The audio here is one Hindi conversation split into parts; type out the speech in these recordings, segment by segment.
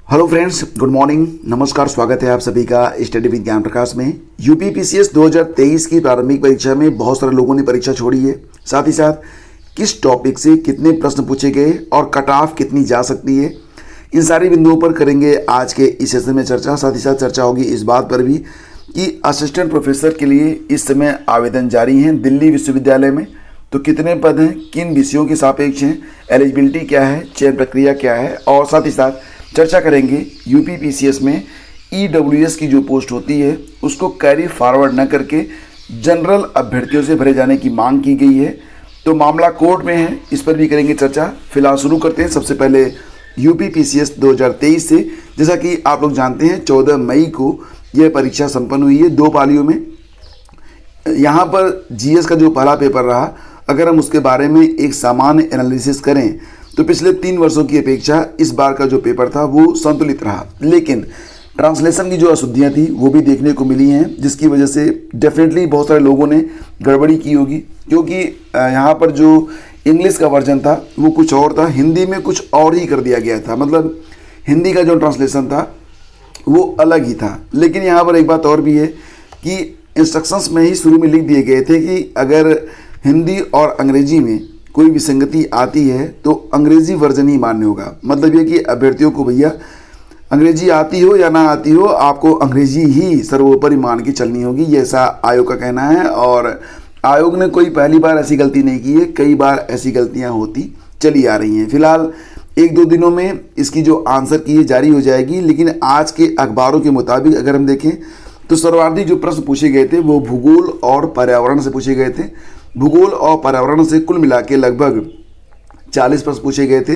हेलो फ्रेंड्स, गुड मॉर्निंग, नमस्कार। स्वागत है आप सभी का स्टडी विद ज्ञान प्रकाश में। यूपी पीसीएस 2023 की प्रारंभिक परीक्षा में बहुत सारे लोगों ने परीक्षा छोड़ी है। साथ ही साथ किस टॉपिक से कितने प्रश्न पूछे गए और कट ऑफ कितनी जा सकती है, इन सारी बिंदुओं पर करेंगे आज के इस सेशन में चर्चा। साथ ही साथ चर्चा होगी इस बात पर भी कि असिस्टेंट प्रोफेसर के लिए इस समय आवेदन जारी हैं दिल्ली विश्वविद्यालय में। तो कितने पद हैं, किन विषयों के सापेक्ष हैं, एलिजिबिलिटी क्या है, चयन प्रक्रिया क्या है, और साथ ही साथ चर्चा करेंगे यूपी पीसीएस में ईडब्ल्यूएस की जो पोस्ट होती है उसको कैरी फॉरवर्ड न करके जनरल अभ्यर्थियों से भरे जाने की मांग की गई है। तो मामला कोर्ट में है, इस पर भी करेंगे चर्चा। फिलहाल शुरू करते हैं सबसे पहले यूपी पीसीएस 2023 से। जैसा कि आप लोग जानते हैं 14 मई को यह परीक्षा संपन्न हुई है 2 पालियों में। यहाँ पर जीएस का जो पहला पेपर रहा, अगर हम उसके बारे में एक सामान्य एनालिसिस करें तो पिछले 3 वर्षों की अपेक्षा इस बार का जो पेपर था वो संतुलित रहा, लेकिन ट्रांसलेशन की जो अशुद्धियाँ थी वो भी देखने को मिली हैं, जिसकी वजह से डेफिनेटली बहुत सारे लोगों ने गड़बड़ी की होगी। क्योंकि यहाँ पर जो इंग्लिश का वर्जन था वो कुछ और था, हिंदी में कुछ और ही कर दिया गया था। मतलब हिंदी का जो ट्रांसलेशन था वो अलग ही था। लेकिन यहाँ पर एक बात और भी है कि इंस्ट्रक्शंस में ही शुरू में लिख दिए गए थे कि अगर हिंदी और अंग्रेजी में कोई विसंगति आती है तो अंग्रेजी वर्जन ही मान्य होगा। मतलब ये कि अभ्यर्थियों को भैया अंग्रेजी आती हो या ना आती हो, आपको अंग्रेजी ही सर्वोपरि मान के चलनी होगी, ये ऐसा आयोग का कहना है। और आयोग ने कोई पहली बार ऐसी गलती नहीं की है, कई बार ऐसी गलतियां होती चली आ रही हैं। फिलहाल 1-2 दिनों में इसकी जो आंसर की है जारी हो जाएगी। लेकिन आज के अखबारों के मुताबिक अगर हम देखें तो सर्वाधिक जो प्रश्न पूछे गए थे वो भूगोल और पर्यावरण से पूछे गए थे। भूगोल और पर्यावरण से कुल मिला के लगभग 40 प्रश्न पूछे गए थे।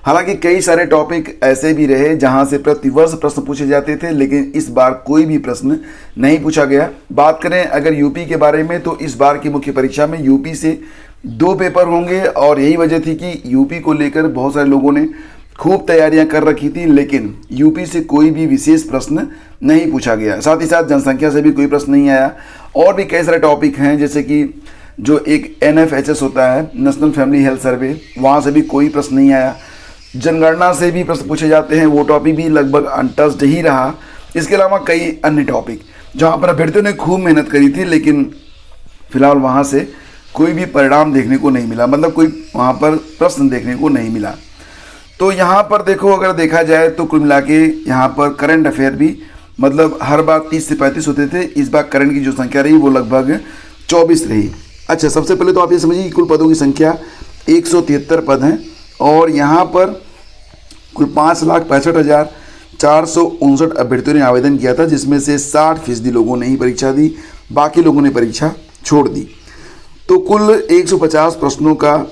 हालांकि कई सारे टॉपिक ऐसे भी रहे जहां से प्रतिवर्ष प्रश्न पूछे जाते थे, लेकिन इस बार कोई भी प्रश्न नहीं पूछा गया। बात करें अगर यूपी के बारे में तो इस बार की मुख्य परीक्षा में यूपी से 2 पेपर होंगे, और यही वजह थी कि यूपी को लेकर बहुत सारे लोगों ने खूब तैयारियां कर रखी थी, लेकिन यूपी से कोई भी विशेष प्रश्न नहीं पूछा गया। साथ ही साथ जनसंख्या से भी कोई प्रश्न नहीं आया। और भी कई सारे टॉपिक हैं, जैसे कि जो एक NFHS होता है, नेशनल फैमिली हेल्थ सर्वे, वहाँ से भी कोई प्रश्न नहीं आया। जनगणना से भी प्रश्न पूछे जाते हैं, वो टॉपिक भी लगभग अनटच्ड ही रहा। इसके अलावा कई अन्य टॉपिक जहाँ पर अभ्यर्थियों ने खूब मेहनत करी थी, लेकिन फिलहाल वहाँ से कोई भी परिणाम देखने को नहीं मिला, मतलब कोई वहाँ पर प्रश्न देखने को नहीं मिला। तो यहाँ पर देखो, अगर देखा जाए तो कुल मिला के यहाँ पर करंट अफेयर भी मतलब हर बार 30 से 35 होते थे, इस बार करंट की जो संख्या रही वो लगभग 24 रही। अच्छा, सबसे पहले तो आप ये समझिए कि कुल पदों की संख्या 173 पद हैं, और यहाँ पर कुल 5,65,459 अभ्यर्थियों ने आवेदन किया था, जिसमें से 60% लोगों ने ही परीक्षा दी, बाकी लोगों ने परीक्षा छोड़ दी। तो कुल 150 प्रश्नों का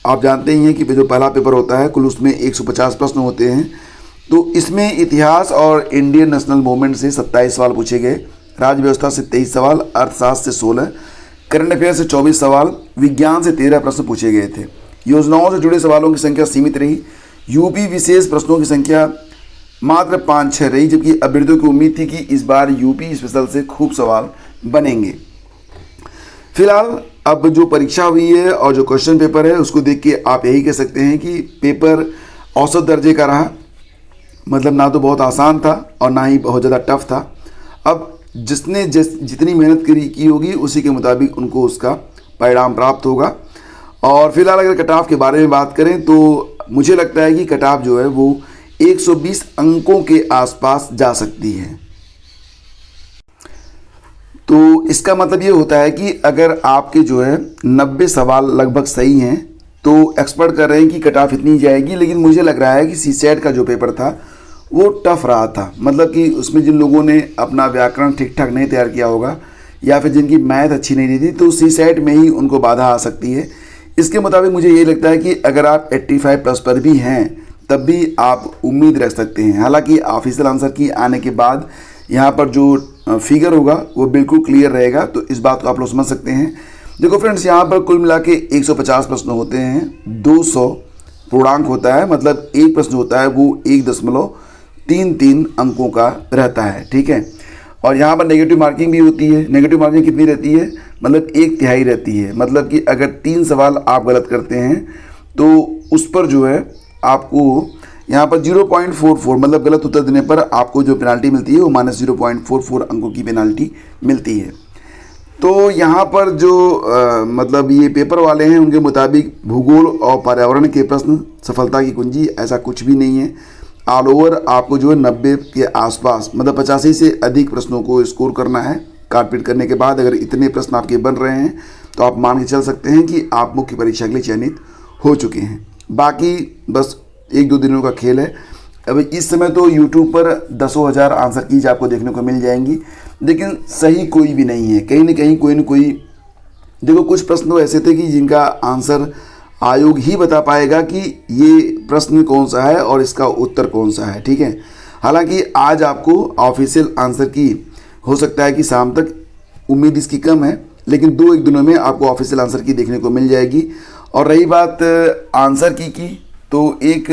आप जानते ही हैं कि जो पहला पेपर होता है कुल उसमें 150 प्रश्न होते हैं। तो इसमें इतिहास और इंडियन नेशनल मूवमेंट से 27 सवाल पूछे गए, राज्य व्यवस्था से 23 सवाल, अर्थशास्त्र से 16, करंट अफेयर से 24 सवाल, विज्ञान से 13 प्रश्न पूछे गए थे। योजनाओं से जुड़े सवालों की संख्या सीमित रही। यूपी विशेष प्रश्नों की संख्या मात्र 5-6 रही, जबकि अभ्यर्थियों की उम्मीद थी कि इस बार यूपी स्पेशल से खूब सवाल बनेंगे। फिलहाल अब जो परीक्षा हुई है और जो क्वेश्चन पेपर है उसको देख के आप यही कह सकते हैं कि पेपर औसत दर्जे का रहा। मतलब ना तो बहुत आसान था और ना ही बहुत ज़्यादा टफ था। अब जिसने जितनी मेहनत की होगी उसी के मुताबिक उनको उसका परिणाम प्राप्त होगा। और फिलहाल अगर कट ऑफ के बारे में बात करें तो मुझे लगता है कि कट ऑफ जो है वो 120 अंकों के आसपास जा सकती है। तो इसका मतलब ये होता है कि अगर आपके जो है 90 सवाल लगभग सही हैं तो एक्सपर्ट कर रहे हैं कि कट ऑफ इतनी जाएगी। लेकिन मुझे लग रहा है कि सीसेट का जो पेपर था वो टफ रहा था। मतलब कि उसमें जिन लोगों ने अपना व्याकरण ठीक ठाक नहीं तैयार किया होगा या फिर जिनकी मैथ अच्छी नहीं रही थी तो सीसेट में ही उनको बाधा आ सकती है। इसके मुताबिक मुझे ये लगता है कि अगर आप 85+ पर भी हैं तब भी आप उम्मीद रख सकते हैं। हालांकि ऑफिशियल आंसर की आने के बाद यहाँ पर जो फिगर होगा वो बिल्कुल क्लियर रहेगा, तो इस बात को आप लोग समझ सकते हैं। देखो फ्रेंड्स, यहाँ पर कुल मिला के 150 प्रश्न होते हैं, 200 पूर्णांक होता है, मतलब एक प्रश्न होता है वो 1.33 अंकों का रहता है। ठीक है, और यहाँ पर नेगेटिव मार्किंग भी होती है। नेगेटिव मार्किंग कितनी रहती है? मतलब 1/3 रहती है। मतलब कि अगर 3 सवाल आप गलत करते हैं तो उस पर जो है आपको यहाँ पर 0.44 मतलब गलत उत्तर देने पर आपको जो पेनाल्टी मिलती है वो -0.44 अंकों की पेनाल्टी मिलती है। तो यहाँ पर जो मतलब ये पेपर वाले हैं उनके मुताबिक भूगोल और पर्यावरण के प्रश्न सफलता की कुंजी, ऐसा कुछ भी नहीं है। ऑल ओवर आपको जो है 90 के आसपास मतलब 85 से अधिक प्रश्नों को स्कोर करना है। काटपीट करने के बाद अगर इतने प्रश्न आपके बन रहे हैं तो आप मान के चल सकते हैं कि आप मुख्य परीक्षा के लिए चयनित हो चुके हैं। बाकी बस 1-2 दिनों का खेल है। अब इस समय तो YouTube पर 10,000 आंसर कीज आपको देखने को मिल जाएंगी, लेकिन सही कोई भी नहीं है। कहीं ना कहीं कोई न कोई, देखो कुछ प्रश्न तो ऐसे थे कि जिनका आंसर आयोग ही बता पाएगा कि ये प्रश्न कौन सा है और इसका उत्तर कौन सा है, ठीक है। हालांकि आज आपको ऑफिशियल आंसर की हो सकता है कि शाम तक, उम्मीद इसकी कम है, लेकिन 2-1 दिनों में आपको ऑफिशियल आंसर की देखने को मिल जाएगी। और रही बात आंसर की तो एक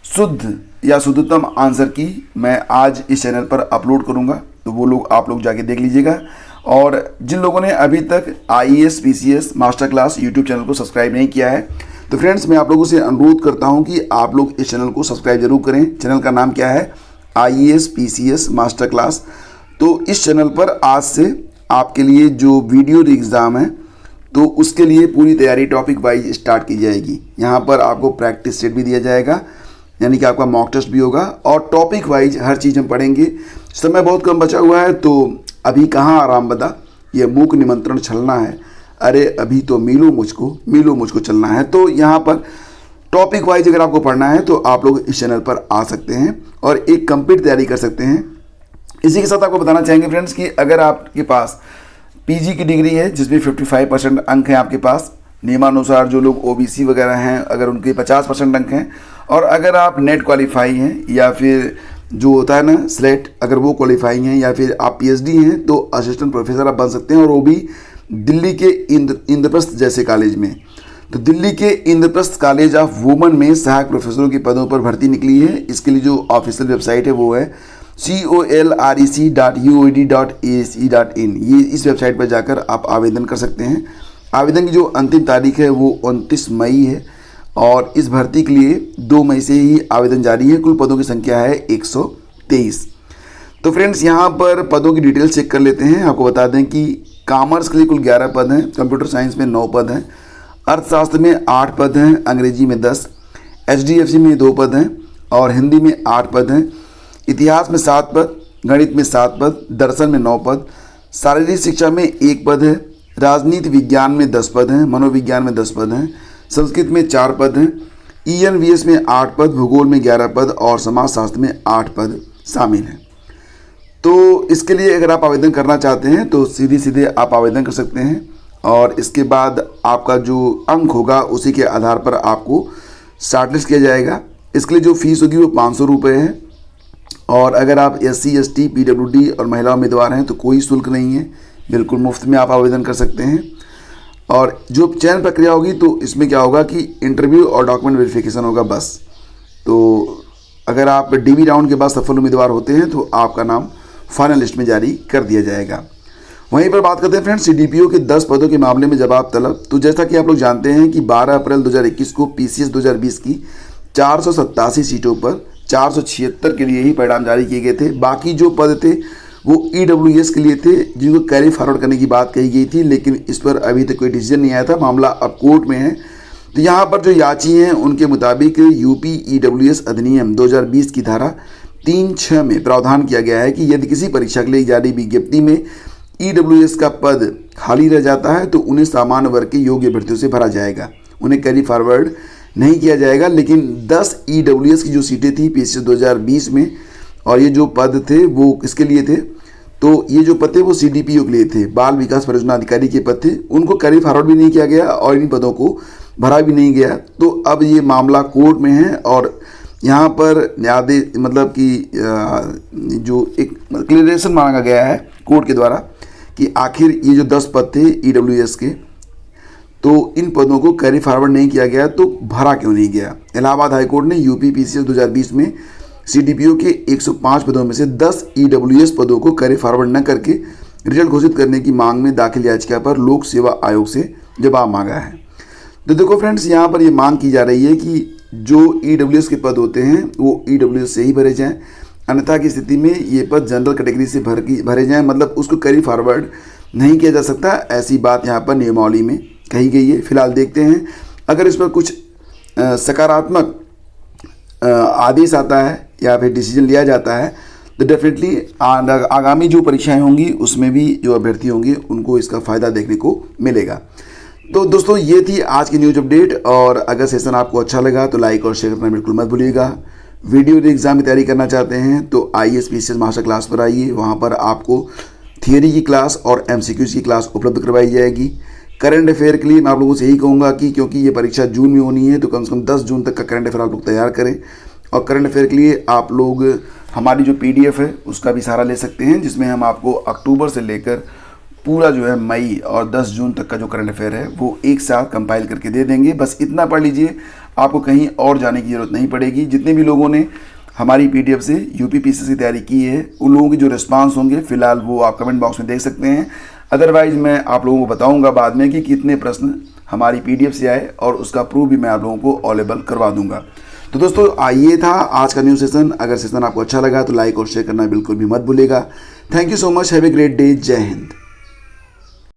शुद्ध या शुद्धतम आंसर की मैं आज इस चैनल पर अपलोड करूंगा, तो वो लोग आप लोग जाके देख लीजिएगा। और जिन लोगों ने अभी तक IAS PCS master class YouTube channel को सब्सक्राइब नहीं किया है, तो फ्रेंड्स मैं आप लोगों से अनुरोध करता हूं कि आप लोग इस चैनल को सब्सक्राइब जरूर करें। चैनल का नाम क्या है? IAS PCS master class. तो इस चैनल पर आज से आपके लिए जो वीडियो एग्ज़ाम है तो उसके लिए पूरी तैयारी टॉपिक वाइज स्टार्ट की जाएगी। यहाँ पर आपको प्रैक्टिस सेट भी दिया जाएगा, यानी कि आपका मॉक टेस्ट भी होगा, और टॉपिक वाइज हर चीज़ हम पढ़ेंगे। समय बहुत कम बचा हुआ है, तो अभी कहाँ आराम बदा, ये मूक निमंत्रण छलना है, अरे अभी तो मिलो मुझको चलना है। तो यहाँ पर टॉपिक वाइज अगर आपको पढ़ना है तो आप लोग इस चैनल पर आ सकते हैं और एक कंप्लीट तैयारी कर सकते हैं। इसी के साथ आपको बताना चाहेंगे फ्रेंड्स कि अगर आपके पास PG की डिग्री है जिसमें 55% अंक हैं आपके पास, नियमानुसार जो लोग OBC वगैरह हैं अगर उनके 50% अंक हैं, और अगर आप नेट क्वालिफाई हैं या फिर जो होता है ना स्लेट, अगर वो क्वालिफाई हैं या फिर आप PhD हैं तो असिस्टेंट प्रोफेसर आप बन सकते हैं, और वो भी दिल्ली के इंद्रप्रस्थ जैसे कॉलेज में। तो दिल्ली के इंद्रप्रस्थ कॉलेज ऑफ वुमेन में सहायक प्रोफेसरों के पदों पर भर्ती निकली है। इसके लिए जो ऑफिशियल वेबसाइट है वो है colrec.ued.ac.in। ये इस वेबसाइट पर जाकर आप आवेदन कर सकते हैं। आवेदन की जो अंतिम तारीख है वो 29 मई है, और इस भर्ती के लिए 2 मई से ही आवेदन जारी है। कुल पदों की संख्या है 123। तो फ्रेंड्स यहाँ पर पदों की डिटेल चेक कर लेते हैं। आपको बता दें कि कॉमर्स के लिए कुल 11 पद हैं, कंप्यूटर साइंस में 9 पद हैं, अर्थशास्त्र में 8 पद हैं, अंग्रेजी में 10, HDFC में 2 पद हैं और हिंदी में 8 पद हैं, इतिहास में 7 पद, गणित में 7 पद, दर्शन में 9 पद, शारीरिक शिक्षा में 1 पद है, राजनीति विज्ञान में 10 पद हैं, मनोविज्ञान में 10 पद हैं, संस्कृत में 4 पद हैं, ENVS में 8 पद, भूगोल में 11 पद और समाजशास्त्र में 8 पद शामिल हैं। तो इसके लिए अगर आप आवेदन करना चाहते हैं तो सीधे आप आवेदन कर सकते हैं, और इसके बाद आपका जो अंक होगा उसी के आधार पर आपको शॉर्टलिस्ट किया जाएगा। इसके लिए जो फीस होगी वो 500 रुपये है, और अगर आप SC ST PWD और महिला उम्मीदवार हैं तो कोई शुल्क नहीं है, बिल्कुल मुफ्त में आप आवेदन कर सकते हैं। और जो चयन प्रक्रिया होगी तो इसमें क्या होगा कि इंटरव्यू और डॉक्यूमेंट वेरिफिकेशन होगा बस। तो अगर आप DB राउंड के बाद सफल उम्मीदवार होते हैं तो आपका नाम फाइनल लिस्ट में जारी कर दिया जाएगा। वहीं पर बात करते हैं फ्रेंड्स CDPO के 10 पदों के मामले में जवाब तलब। तो जैसा कि आप लोग जानते हैं कि 12 अप्रैल 2021 को PCS 2020 की 487 सीटों पर 476 के लिए ही परिणाम जारी किए गए थे। बाकी जो पद थे वो EWS के लिए थे, जिनको कैरी फॉरवर्ड करने की बात कही गई थी, लेकिन इस पर अभी तक कोई डिसीजन नहीं आया था, मामला अब कोर्ट में है। तो यहाँ पर जो याची हैं उनके मुताबिक UP EWS अधिनियम 2020 की धारा 3(6) में प्रावधान किया गया है कि यदि किसी परीक्षा के लिए जारी विज्ञप्ति में EWS का पद खाली रह जाता है तो उन्हें सामान्य वर्ग के योग्य अभ्यर्थियों से भरा जाएगा, उन्हें कैरी फॉरवर्ड नहीं किया जाएगा। लेकिन 10 EWS की जो सीटें थी PCS 2020 में, और ये जो पद थे वो किसके लिए थे, तो ये जो पद थे वो CDPO के लिए थे, बाल विकास परियोजना अधिकारी के पद थे, उनको कैरी फॉरवर्ड भी नहीं किया गया और इन पदों को भरा भी नहीं गया। तो अब ये मामला कोर्ट में है, और यहाँ पर आदेश मतलब कि जो एक क्लियरेशन मांगा गया है कोर्ट के द्वारा कि आखिर ये जो 10 पद थे EWS के, तो इन पदों को कैरी फॉरवर्ड नहीं किया गया तो भरा क्यों नहीं गया। इलाहाबाद हाईकोर्ट ने UP PCS 2020 में CDPO के 105 पदों में से 10 EWS पदों को कैरी फॉरवर्ड न करके रिजल्ट घोषित करने की मांग में दाखिल याचिका पर लोक सेवा आयोग से जवाब मांगा है। तो देखो फ्रेंड्स, यहाँ पर ये मांग की जा रही है कि जो EWS के पद होते हैं वो EWS से ही भरे जाएं, अन्यथा की स्थिति में ये पद जनरल कैटेगरी से भरे जाएं, मतलब उसको कैरी फॉरवर्ड नहीं किया जा सकता। ऐसी बात यहाँ पर नियमावली में कही गई है। फिलहाल देखते हैं अगर इस पर कुछ सकारात्मक आदेश आता है या फिर डिसीजन लिया जाता है तो डेफिनेटली आगामी जो परीक्षाएं होंगी उसमें भी जो अभ्यर्थी होंगे उनको इसका फ़ायदा देखने को मिलेगा। तो दोस्तों ये थी आज की न्यूज़ अपडेट, और अगर सेशन आपको अच्छा लगा तो लाइक और शेयर करना बिल्कुल मत भूलिएगा। वीडियो एग्ज़ाम की तैयारी करना चाहते हैं तो IAS PCS मास्टर क्लास पर आइए, वहाँ पर आपको थियरी की क्लास और MCQs की क्लास उपलब्ध करवाई जाएगी। करंट अफेयर के लिए मैं आप लोगों से यही कहूँगा कि क्योंकि ये परीक्षा जून में होनी है तो कम से कम 10 जून तक का करंट अफेयर आप लोग तैयार करें, और करंट अफेयर के लिए आप लोग हमारी जो PDF है उसका भी सहारा ले सकते हैं, जिसमें हम आपको अक्टूबर से लेकर पूरा जो है मई और 10 जून तक का जो करंट अफेयर है वो एक साथ कंपाइल करके दे देंगे। बस इतना पढ़ लीजिए, आपको कहीं और जाने की ज़रूरत नहीं पड़ेगी। जितने भी लोगों ने हमारी PDF से UP PCS की तैयारी की है उन लोगों के जो रिस्पांस होंगे फिलहाल वो आप कमेंट बॉक्स में देख सकते हैं। अदरवाइज़ मैं आप लोगों को बताऊंगा बाद में कि कितने प्रश्न हमारी PDF से आए, और उसका प्रूफ भी मैं आप लोगों को अवेलेबल करवा दूंगा। तो दोस्तों ये था आज का न्यूज़ सेशन। अगर सेशन आपको अच्छा लगा तो लाइक और शेयर करना बिल्कुल भी मत भूलिएगा। Thank you so much, have a great day, जय हिंद।